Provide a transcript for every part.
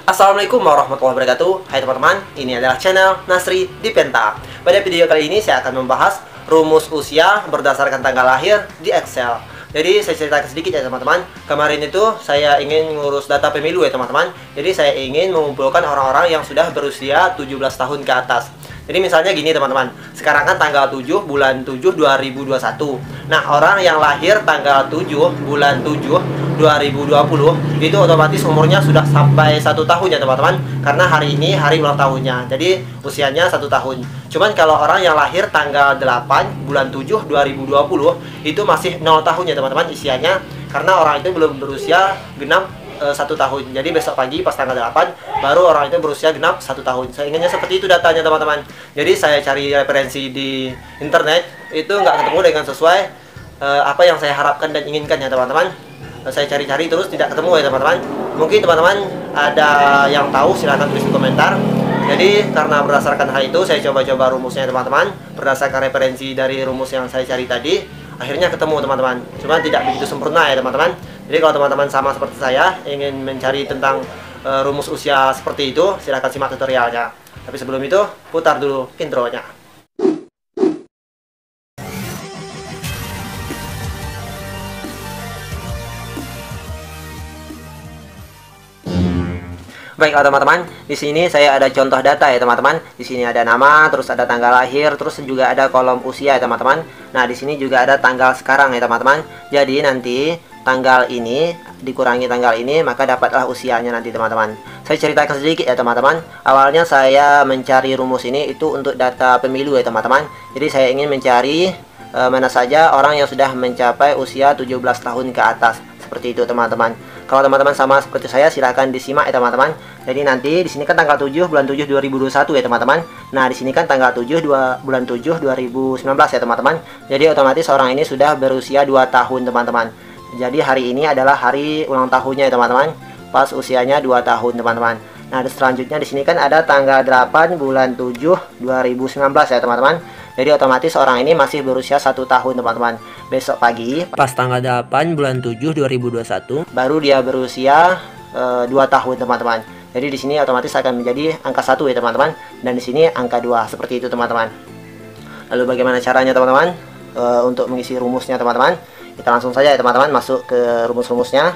Assalamualaikum warahmatullahi wabarakatuh. Hai teman-teman, ini adalah channel Nasri di Penta. Pada video kali ini saya akan membahas rumus usia berdasarkan tanggal lahir di Excel. Jadi saya ceritakan sedikit ya teman-teman. Kemarin itu saya ingin ngurus data pemilu ya teman-teman. Jadi saya ingin mengumpulkan orang-orang yang sudah berusia 17 tahun ke atas. Jadi misalnya gini teman-teman, sekarang kan tanggal 7 bulan 7 2021. Nah, orang yang lahir tanggal 7 bulan 7 2020 itu otomatis umurnya sudah sampai 1 tahun ya teman-teman. Karena hari ini hari ulang tahunnya, jadi usianya 1 tahun. Cuman kalau orang yang lahir tanggal 8 bulan 7 2020 itu masih 0 tahun ya teman-teman usianya. Karena orang itu belum berusia genap 1 tahun. Jadi besok pagi pas tanggal 8 baru orang itu berusia genap 1 tahun. Saya inginnya seperti itu datanya teman-teman. Jadi saya cari referensi di internet itu nggak ketemu dengan sesuai apa yang saya harapkan dan inginkan ya teman-teman. Saya cari-cari terus tidak ketemu ya teman-teman. Mungkin teman-teman ada yang tahu silahkan tulis di komentar. Jadi karena berdasarkan hal itu saya coba-coba rumusnya teman-teman. Berdasarkan referensi dari rumus yang saya cari tadi, akhirnya ketemu teman-teman. Cuma tidak begitu sempurna ya teman-teman. Jadi kalau teman-teman sama seperti saya ingin mencari tentang rumus usia seperti itu, silahkan simak tutorialnya. Tapi sebelum itu putar dulu intronya. Baiklah teman-teman, di sini saya ada contoh data ya teman-teman. Di sini ada nama, terus ada tanggal lahir, terus juga ada kolom usia ya teman-teman. Nah, di sini juga ada tanggal sekarang ya teman-teman. Jadi nanti tanggal ini dikurangi tanggal ini, maka dapatlah usianya nanti teman-teman. Saya ceritakan sedikit ya teman-teman. Awalnya saya mencari rumus ini itu untuk data pemilu ya teman-teman. Jadi saya ingin mencari mana saja orang yang sudah mencapai usia 17 tahun ke atas. Seperti itu teman-teman. Kalau teman-teman sama seperti saya silahkan disimak ya teman-teman. Jadi nanti di sini kan tanggal 7 bulan 7 2021 ya teman-teman. Nah, di sini kan tanggal 7 bulan 7 2019 ya teman-teman. Jadi otomatis orang ini sudah berusia 2 tahun teman-teman. Jadi hari ini adalah hari ulang tahunnya ya teman-teman. Pas usianya 2 tahun teman-teman. Nah, selanjutnya di sini kan ada tanggal 8 bulan 7 2019 ya teman-teman. Jadi otomatis orang ini masih berusia 1 tahun teman-teman. Besok pagi pas tanggal 8 bulan 7 2021 baru dia berusia 2 tahun teman-teman. Jadi di sini otomatis akan menjadi angka 1 ya teman-teman, dan di sini angka 2 seperti itu teman-teman. Lalu bagaimana caranya teman-teman untuk mengisi rumusnya teman-teman? Kita langsung saja ya teman-teman masuk ke rumus-rumusnya.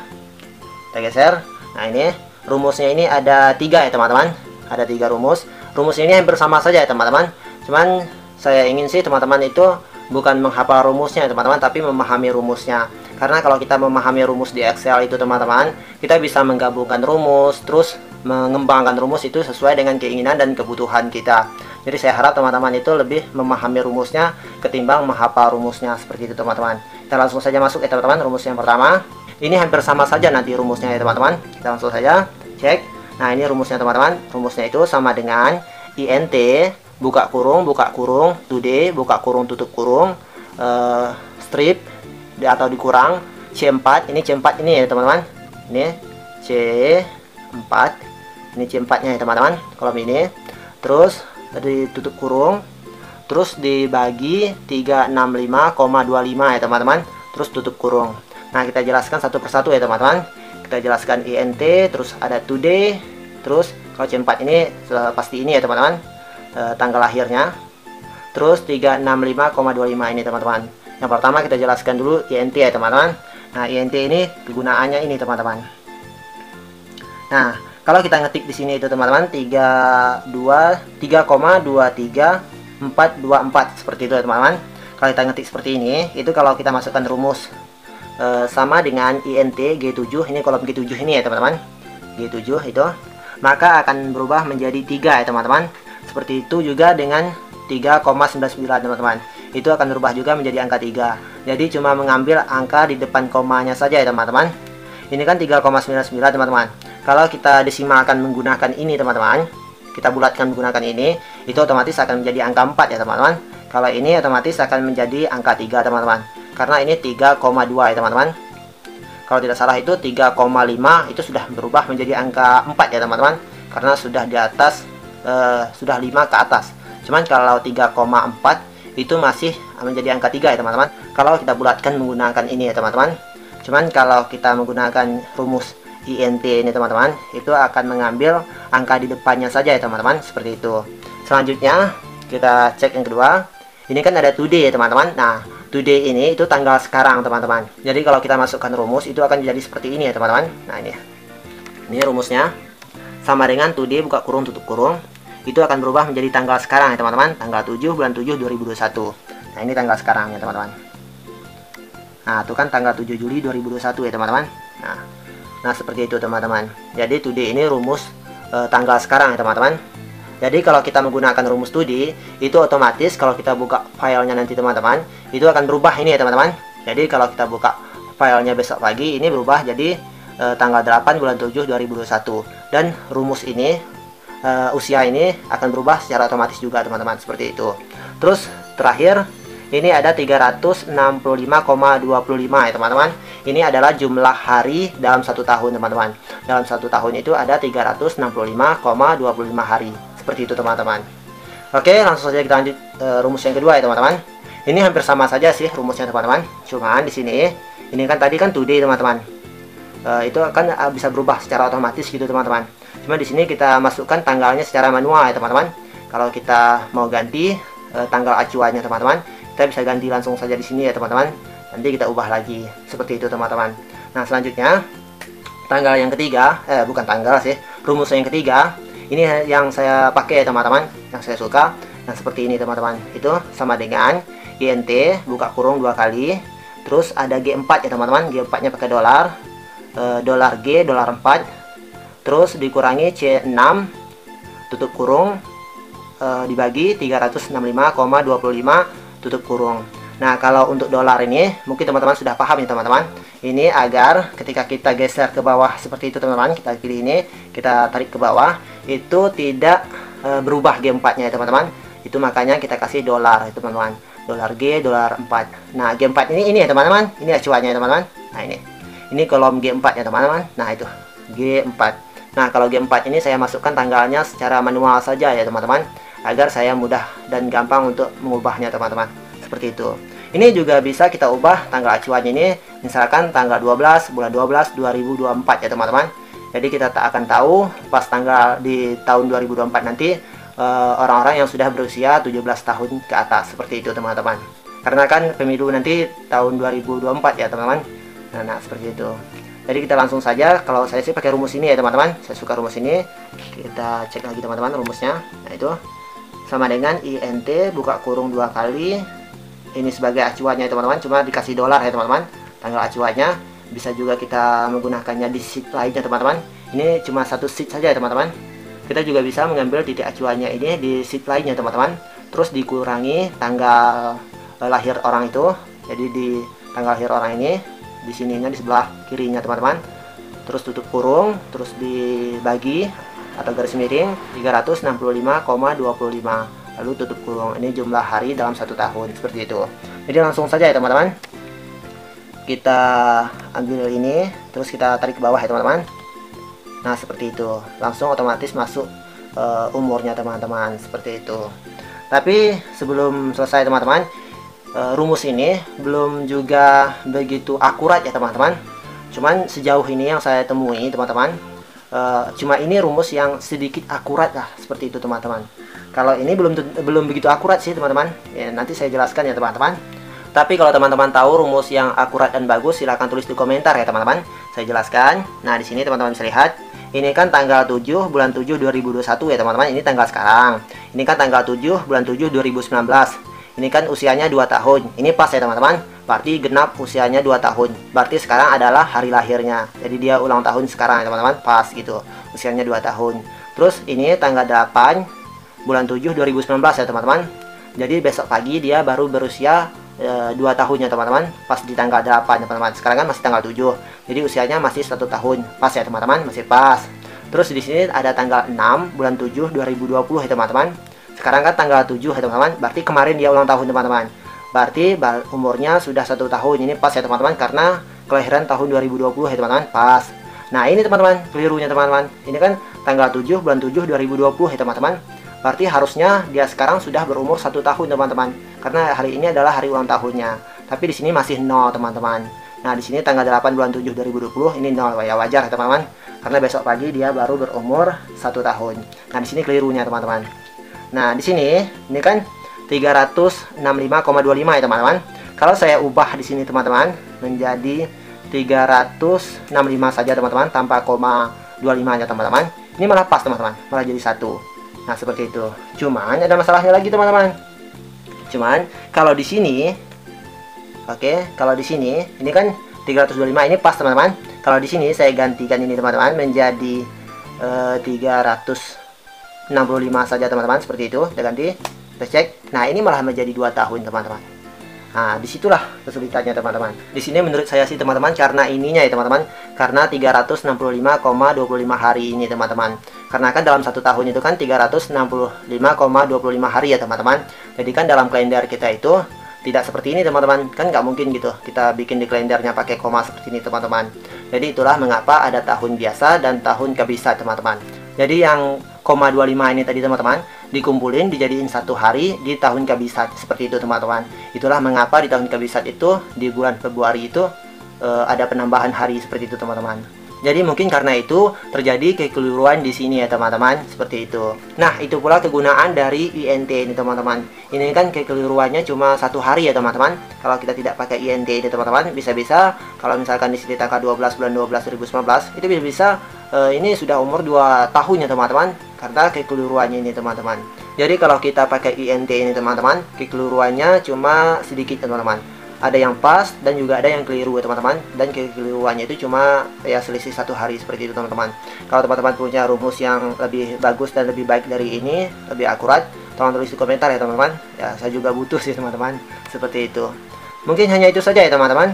Kita geser. Nah, ini rumusnya ini ada 3 ya teman-teman. Ada 3 rumus. Rumus ini hampir sama saja ya teman-teman. Cuman saya ingin sih teman-teman itu bukan menghafal rumusnya ya teman-teman, tapi memahami rumusnya. Karena kalau kita memahami rumus di Excel itu teman-teman, kita bisa menggabungkan rumus, terus mengembangkan rumus itu sesuai dengan keinginan dan kebutuhan kita. Jadi saya harap teman-teman itu lebih memahami rumusnya ketimbang menghafal rumusnya. Seperti itu teman-teman. Kita langsung saja masuk ya teman-teman. Rumus yang pertama ini hampir sama saja nanti rumusnya ya teman-teman. Kita langsung saja cek. Nah, ini rumusnya teman-teman. Rumusnya itu sama dengan INT buka kurung today buka kurung tutup kurung strip atau dikurang C4. Ini C4 ini ya teman-teman. Ini C4. Ini C4 nya ya teman-teman, kolom ini. Terus tadi tutup kurung, terus dibagi 365,25 ya teman-teman, terus tutup kurung. Nah, kita jelaskan satu persatu ya teman-teman. Kita jelaskan INT, terus ada today, terus kalau C4 ini pasti ini ya teman-teman, tanggal lahirnya, terus 365,25 ini teman-teman. Yang pertama kita jelaskan dulu INT ya teman-teman. Nah, INT ini kegunaannya ini teman-teman. Nah, kalau kita ngetik di sini itu teman-teman 3,23424 seperti itu ya teman-teman. Kalau kita ngetik seperti ini, itu kalau kita masukkan rumus sama dengan INT G7, ini kolom G7 ini ya teman-teman. G7 itu maka akan berubah menjadi 3 ya teman-teman. Seperti itu juga dengan 3,99 teman-teman. Itu akan berubah juga menjadi angka 3. Jadi cuma mengambil angka di depan komanya saja ya teman-teman. Ini kan 3,99 teman-teman. Kalau kita desimalkan menggunakan ini teman-teman, kita bulatkan menggunakan ini, itu otomatis akan menjadi angka 4 ya teman-teman. Kalau ini otomatis akan menjadi angka 3 teman-teman. Karena ini 3,2 ya teman-teman. Kalau tidak salah itu 3,5 itu sudah berubah menjadi angka 4 ya teman-teman. Karena sudah di atas sudah 5 ke atas. Cuman kalau 3,4 itu masih menjadi angka 3 ya teman-teman. Kalau kita bulatkan menggunakan ini ya teman-teman. Cuman kalau kita menggunakan rumus INT ini teman-teman, itu akan mengambil angka di depannya saja ya teman-teman, seperti itu. Selanjutnya kita cek yang kedua. Ini kan ada today ya teman-teman. Nah, today ini itu tanggal sekarang teman-teman. Jadi kalau kita masukkan rumus itu akan jadi seperti ini ya teman-teman. Nah, ini rumusnya sama dengan today buka kurung tutup kurung. Itu akan berubah menjadi tanggal sekarang ya teman-teman. Tanggal 7 bulan 7 2021. Nah, ini tanggal sekarang ya teman-teman. Nah, itu kan tanggal 7 Juli 2021 ya teman-teman. Nah, seperti itu teman-teman. Jadi today ini rumus tanggal sekarang ya teman-teman. Jadi kalau kita menggunakan rumus today, itu otomatis kalau kita buka filenya nanti teman-teman, itu akan berubah ini ya teman-teman. Jadi kalau kita buka filenya besok pagi, ini berubah jadi tanggal 8 bulan 7 2021. Dan rumus ini, usia ini akan berubah secara otomatis juga teman-teman, seperti itu. Terus terakhir, ini ada 365,25 ya teman-teman. Ini adalah jumlah hari dalam satu tahun teman-teman. Dalam satu tahun itu ada 365,25 hari. Seperti itu teman-teman. Oke, langsung saja kita lanjut rumus yang kedua ya teman-teman. Ini hampir sama saja sih rumusnya teman-teman. Cuman di sini, ini kan tadi kan today teman-teman. Itu akan bisa berubah secara otomatis gitu teman-teman. Cuma di sini kita masukkan tanggalnya secara manual ya teman-teman. Kalau kita mau ganti tanggal acuannya teman-teman, kita bisa ganti langsung saja di sini ya teman-teman. Nanti kita ubah lagi seperti itu teman-teman. Nah, selanjutnya tanggal yang ketiga, bukan tanggal sih, rumus yang ketiga. Ini yang saya pakai ya teman-teman, yang saya suka. Nah, seperti ini teman-teman. Itu sama dengan INT buka kurung 2 kali. Terus ada G4 ya teman-teman. G4 nya pakai dolar. Dolar G, dolar 4. Terus dikurangi C6 tutup kurung dibagi 365,25 tutup kurung. Nah, kalau untuk dolar ini mungkin teman-teman sudah paham ya teman-teman. Ini agar ketika kita geser ke bawah seperti itu teman-teman, kita pilih ini, kita tarik ke bawah, itu tidak berubah G4 nya ya teman-teman. Itu makanya kita kasih dolar ya teman-teman. Dolar G, dolar 4. Nah, G4 ini ya teman-teman. Ini acuannya ya teman-teman. Nah, ini kolom G4 ya teman-teman. Nah, itu G4. Nah, kalau G4 ini saya masukkan tanggalnya secara manual saja ya teman-teman, agar saya mudah dan gampang untuk mengubahnya teman-teman. Seperti itu. Ini juga bisa kita ubah tanggal acuannya ini, misalkan tanggal 12 bulan 12 2024 ya teman-teman. Jadi kita tak akan tahu pas tanggal di tahun 2024 nanti orang-orang yang sudah berusia 17 tahun ke atas, seperti itu teman-teman. Karena kan pemilu nanti tahun 2024 ya teman-teman. Nah, seperti itu. Jadi kita langsung saja, kalau saya sih pakai rumus ini ya teman-teman. Saya suka rumus ini. Kita cek lagi teman-teman rumusnya. Nah, itu sama dengan INT buka kurung 2 kali. Ini sebagai acuannya ya teman-teman, cuma dikasih dolar ya teman-teman. Tanggal acuannya bisa juga kita menggunakannya di sheet lainnya teman-teman. Ini cuma satu sheet saja ya teman-teman. Kita juga bisa mengambil titik acuannya ini di sheet lainnya teman-teman. Terus dikurangi tanggal lahir orang itu. Jadi di tanggal lahir orang ini, di sininya di sebelah kirinya teman-teman. Terus tutup kurung, terus dibagi atau garis miring 365,25. Lalu tutup kurung. Ini jumlah hari dalam satu tahun, seperti itu. Jadi langsung saja ya teman-teman. Kita ambil ini, terus kita tarik ke bawah ya teman-teman. Nah, seperti itu. Langsung otomatis masuk umurnya teman-teman, seperti itu. Tapi sebelum selesai teman-teman, rumus ini belum juga begitu akurat ya teman-teman. Cuman sejauh ini yang saya temui teman-teman, cuma ini rumus yang sedikit akurat lah, seperti itu teman-teman. Kalau ini belum begitu akurat sih teman-teman. Ya, nanti saya jelaskan ya teman-teman. Tapi kalau teman-teman tahu rumus yang akurat dan bagus, silahkan tulis di komentar ya teman-teman. Saya jelaskan. Nah, di sini teman-teman bisa lihat. Ini kan tanggal 7 bulan 7 2021 ya teman-teman. Ini tanggal sekarang. Ini kan tanggal 7 bulan 7 2019. Ini kan usianya 2 tahun. Ini pas ya teman-teman. Berarti genap usianya 2 tahun. Berarti sekarang adalah hari lahirnya. Jadi dia ulang tahun sekarang ya teman-teman. Pas gitu. Usianya 2 tahun. Terus ini tanggal 8 bulan 7 2019 ya teman-teman. Jadi besok pagi dia baru berusia 2 tahun ya teman-teman. Pas di tanggal 8 ya teman-teman. Sekarang kan masih tanggal 7. Jadi usianya masih 1 tahun. Pas ya teman-teman, masih pas. Terus di sini ada tanggal 6 bulan 7 2020 ya teman-teman. Sekarang kan tanggal 7 ya teman-teman. Berarti kemarin dia ulang tahun teman-teman. Berarti umurnya sudah 1 tahun. Ini pas ya teman-teman, karena kelahiran tahun 2020 ya teman-teman. Pas. Nah, ini teman-teman, kelirunya teman-teman. Ini kan tanggal 7 bulan 7 2020 ya teman-teman. Berarti harusnya dia sekarang sudah berumur 1 tahun teman-teman, karena hari ini adalah hari ulang tahunnya. Tapi di sini masih 0 teman-teman. Nah, di sini tanggal 8 bulan 7 2020 ini 0 ya, wajar ya teman-teman. Karena besok pagi dia baru berumur 1 tahun. Nah, di sini kelirunya teman-teman. Nah, di sini ini kan 365,25 ya teman-teman. Kalau saya ubah di sini teman-teman menjadi 365 saja teman-teman, tanpa koma 25 nya teman-teman. Ini malah pas teman-teman, malah jadi 1. Nah, seperti itu. Cuman ada masalahnya lagi teman-teman. Cuman kalau di sini, oke, kalau di sini ini kan 325 ini pas teman-teman. Kalau di sini saya gantikan ini teman-teman menjadi 365 saja teman-teman, seperti itu. Kita ganti, kita cek. Nah, ini malah menjadi 2 tahun teman-teman. Nah, disitulah kesulitannya teman-teman. Di sini menurut saya sih teman-teman, karena ininya ya teman-teman, karena 365,25 hari ini teman-teman. Karena kan dalam 1 tahun itu kan 365,25 hari ya teman-teman. Jadi kan dalam kalender kita itu tidak seperti ini teman-teman, kan nggak mungkin gitu kita bikin di kalendernya pakai koma seperti ini teman-teman. Jadi itulah mengapa ada tahun biasa dan tahun kabisat teman-teman. Jadi yang koma 25 ini tadi teman-teman dikumpulin dijadiin 1 hari di tahun kabisat, seperti itu teman-teman. Itulah mengapa di tahun kabisat itu di bulan Februari itu ada penambahan hari seperti itu teman-teman. Jadi mungkin karena itu terjadi kekeliruan di sini ya teman-teman, seperti itu. Nah, itu pula kegunaan dari INT ini teman-teman. Ini kan kekeliruannya cuma 1 hari ya teman-teman. Kalau kita tidak pakai INT ini teman-teman, bisa-bisa kalau misalkan di sini tanggal 12 bulan 12 2019 itu bisa-bisa ini sudah umur 2 tahun ya teman-teman, karena kekeliruannya ini teman-teman. Jadi kalau kita pakai INT ini teman-teman, kekeliruannya cuma sedikit teman-teman. Ada yang pas dan juga ada yang keliru ya teman-teman, dan kekeliruannya itu cuma ya selisih 1 hari seperti itu teman-teman. Kalau teman-teman punya rumus yang lebih bagus dan lebih baik dari ini, lebih akurat, tolong tulis di komentar ya teman-teman. Ya, saya juga butuh sih teman-teman, seperti itu. Mungkin hanya itu saja ya teman-teman.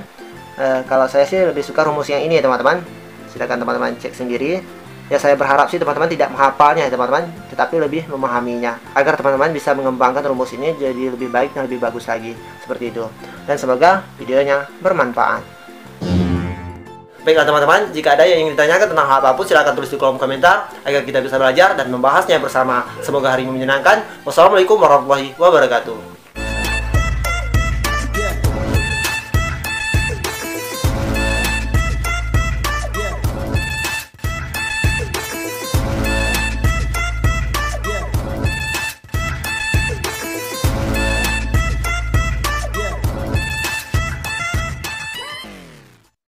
Kalau saya sih lebih suka rumus yang ini ya teman-teman. Silakan teman-teman cek sendiri. Ya, saya berharap sih teman-teman tidak menghafalnya ya teman-teman, tetapi lebih memahaminya, agar teman-teman bisa mengembangkan rumus ini jadi lebih baik dan lebih bagus lagi, seperti itu. Dan semoga videonya bermanfaat. Baiklah teman-teman, jika ada yang ingin ditanyakan tentang hal apapun, silahkan tulis di kolom komentar agar kita bisa belajar dan membahasnya bersama. Semoga hari ini menyenangkan. Wassalamualaikum warahmatullahi wabarakatuh.